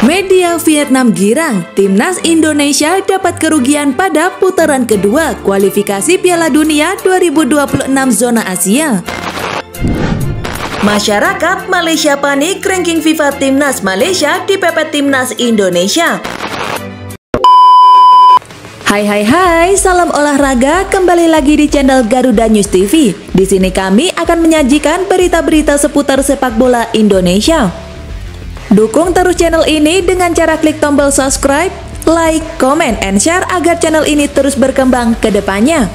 Media Vietnam girang, Timnas Indonesia dapat kerugian pada putaran kedua kualifikasi Piala Dunia 2026 zona Asia. Masyarakat Malaysia panik, ranking FIFA Timnas Malaysia dipepet Timnas Indonesia. Hai, salam olahraga, kembali lagi di channel Garuda News TV. Di sini kami akan menyajikan berita-berita seputar sepak bola Indonesia. Dukung terus channel ini dengan cara klik tombol subscribe, like, comment, and share agar channel ini terus berkembang ke depannya.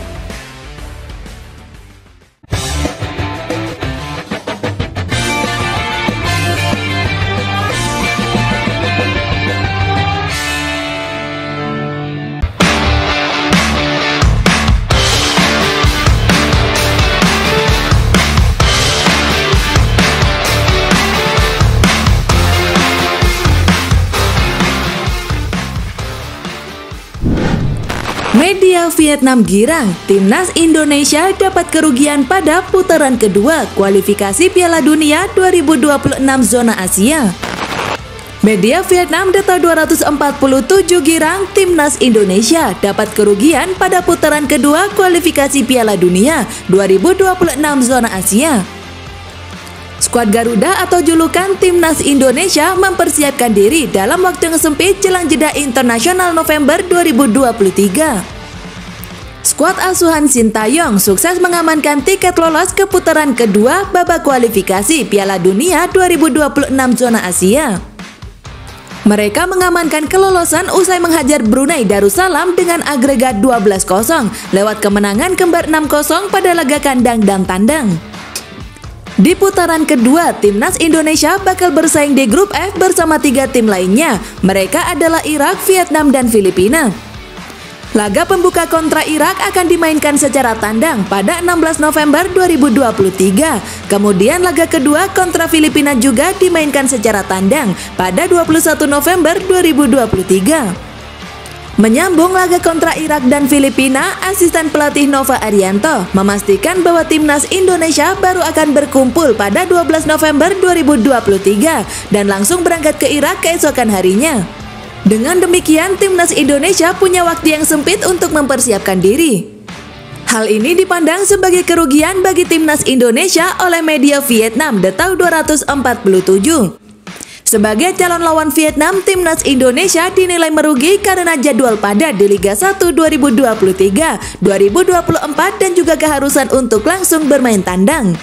Media Vietnam girang, Timnas Indonesia dapat kerugian pada putaran kedua kualifikasi Piala Dunia 2026 zona Asia. Media Vietnam Data 247 girang, Timnas Indonesia dapat kerugian pada putaran kedua kualifikasi Piala Dunia 2026 zona Asia. Skuad Garuda atau julukan Timnas Indonesia mempersiapkan diri dalam waktu yang sempit jelang jeda internasional November 2023. Skuad asuhan Sintayong sukses mengamankan tiket lolos ke putaran kedua babak kualifikasi Piala Dunia 2026 zona Asia. Mereka mengamankan kelolosan usai menghajar Brunei Darussalam dengan agregat 12-0 lewat kemenangan kembar 6-0 pada laga kandang dan tandang. Di putaran kedua, Timnas Indonesia bakal bersaing di grup F bersama 3 tim lainnya. Mereka adalah Irak, Vietnam, dan Filipina. Laga pembuka kontra Irak akan dimainkan secara tandang pada 16 November 2023. Kemudian laga kedua kontra Filipina juga dimainkan secara tandang pada 21 November 2023. Menyambung laga kontra Irak dan Filipina, asisten pelatih Nova Arianto memastikan bahwa Timnas Indonesia baru akan berkumpul pada 12 November 2023 dan langsung berangkat ke Irak keesokan harinya. Dengan demikian, Timnas Indonesia punya waktu yang sempit untuk mempersiapkan diri. Hal ini dipandang sebagai kerugian bagi Timnas Indonesia oleh media Vietnam Data 247. Sebagai calon lawan Vietnam, Timnas Indonesia dinilai merugi karena jadwal padat di Liga 1 2023, 2024 dan juga keharusan untuk langsung bermain tandang.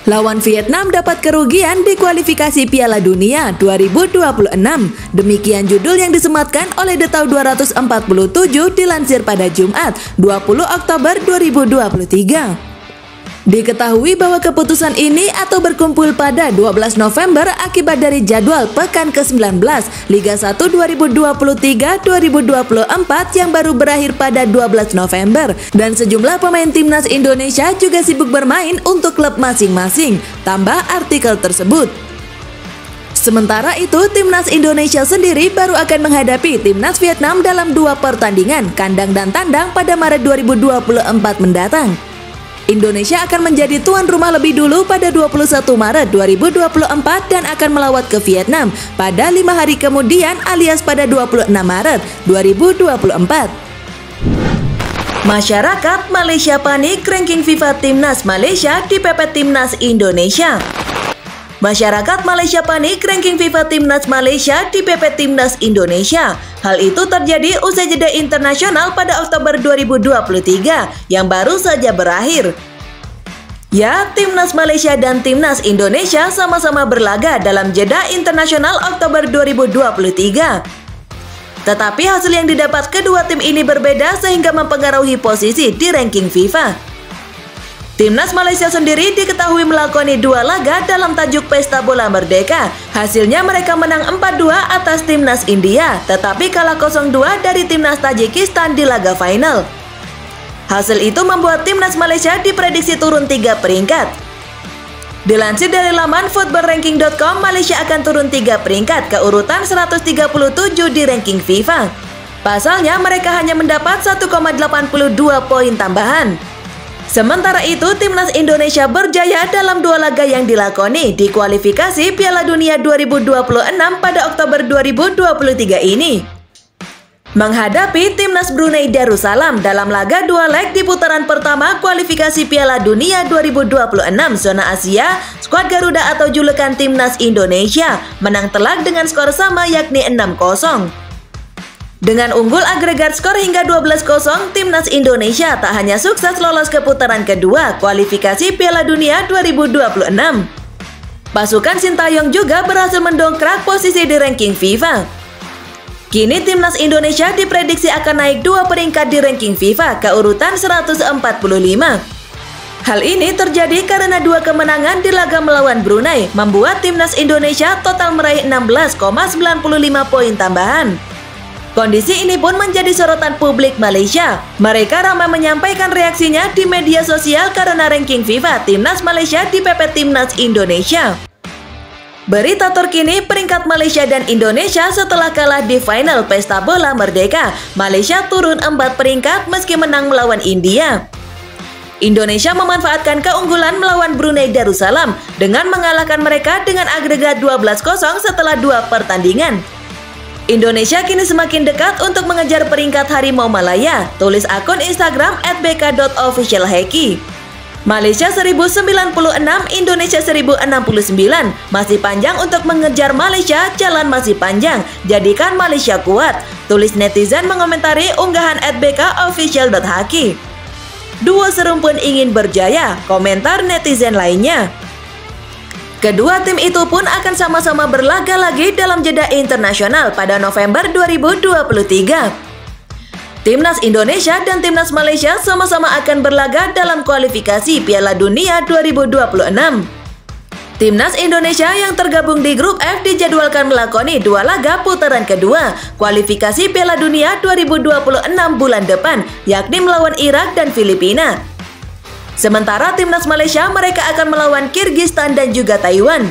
Lawan Vietnam dapat kerugian di kualifikasi Piala Dunia 2026. Demikian judul yang disematkan oleh Data 247 dilansir pada Jumat 20 Oktober 2023. Diketahui bahwa keputusan ini atau berkumpul pada 12 November akibat dari jadwal pekan ke-19 Liga 1 2023-2024 yang baru berakhir pada 12 November dan sejumlah pemain Timnas Indonesia juga sibuk bermain untuk klub masing-masing, tambah artikel tersebut. Sementara itu, Timnas Indonesia sendiri baru akan menghadapi Timnas Vietnam dalam 2 pertandingan, kandang dan tandang pada Maret 2024 mendatang. Indonesia akan menjadi tuan rumah lebih dulu pada 21 Maret 2024 dan akan melawat ke Vietnam pada 5 hari kemudian alias pada 26 Maret 2024. Masyarakat Malaysia panik, ranking FIFA Timnas Malaysia dipepet Timnas Indonesia. Masyarakat Malaysia panik, ranking FIFA Timnas Malaysia dipepet Timnas Indonesia. Hal itu terjadi usai jeda internasional pada Oktober 2023 yang baru saja berakhir. Ya, Timnas Malaysia dan Timnas Indonesia sama-sama berlaga dalam jeda internasional Oktober 2023. Tetapi hasil yang didapat kedua tim ini berbeda sehingga mempengaruhi posisi di ranking FIFA. Timnas Malaysia sendiri diketahui melakoni 2 laga dalam tajuk Pesta Bola Merdeka. Hasilnya mereka menang 4-2 atas Timnas India, tetapi kalah 0-2 dari Timnas Tajikistan di laga final. Hasil itu membuat Timnas Malaysia diprediksi turun 3 peringkat. Dilansir dari laman footballranking.com, Malaysia akan turun 3 peringkat ke urutan 137 di ranking FIFA. Pasalnya mereka hanya mendapat 1,82 poin tambahan. Sementara itu, Timnas Indonesia berjaya dalam 2 laga yang dilakoni di kualifikasi Piala Dunia 2026 pada Oktober 2023 ini. Menghadapi Timnas Brunei Darussalam dalam laga 2 leg di putaran pertama kualifikasi Piala Dunia 2026 zona Asia, skuad Garuda atau julukan Timnas Indonesia menang telak dengan skor sama yakni 6-0. Dengan unggul agregat skor hingga 12-0, Timnas Indonesia tak hanya sukses lolos ke putaran kedua kualifikasi Piala Dunia 2026. Pasukan Sintayong juga berhasil mendongkrak posisi di ranking FIFA. Kini Timnas Indonesia diprediksi akan naik 2 peringkat di ranking FIFA ke urutan 145. Hal ini terjadi karena 2 kemenangan di laga melawan Brunei membuat Timnas Indonesia total meraih 16,95 poin tambahan. Kondisi ini pun menjadi sorotan publik Malaysia. Mereka ramai menyampaikan reaksinya di media sosial karena ranking FIFA Timnas Malaysia dipepet Timnas Indonesia. Berita terkini peringkat Malaysia dan Indonesia setelah kalah di final Pesta Bola Merdeka. Malaysia turun 4 peringkat meski menang melawan India. Indonesia memanfaatkan keunggulan melawan Brunei Darussalam dengan mengalahkan mereka dengan agregat 12-0 setelah 2 pertandingan. Indonesia kini semakin dekat untuk mengejar peringkat Harimau Malaya, tulis akun Instagram @bk.officialhacky. Malaysia 1096, Indonesia 1069. Masih panjang untuk mengejar Malaysia, jalan masih panjang. Jadikan Malaysia kuat, tulis netizen mengomentari unggahan @bk.official.hacky. Duo serumpun ingin berjaya, komentar netizen lainnya. Kedua tim itu pun akan sama-sama berlaga lagi dalam jeda internasional pada November 2023. Timnas Indonesia dan Timnas Malaysia sama-sama akan berlaga dalam kualifikasi Piala Dunia 2026. Timnas Indonesia yang tergabung di grup F dijadwalkan melakoni 2 laga putaran kedua kualifikasi Piala Dunia 2026 bulan depan, yakni melawan Irak dan Filipina. Sementara Timnas Malaysia mereka akan melawan Kirgistan dan juga Taiwan.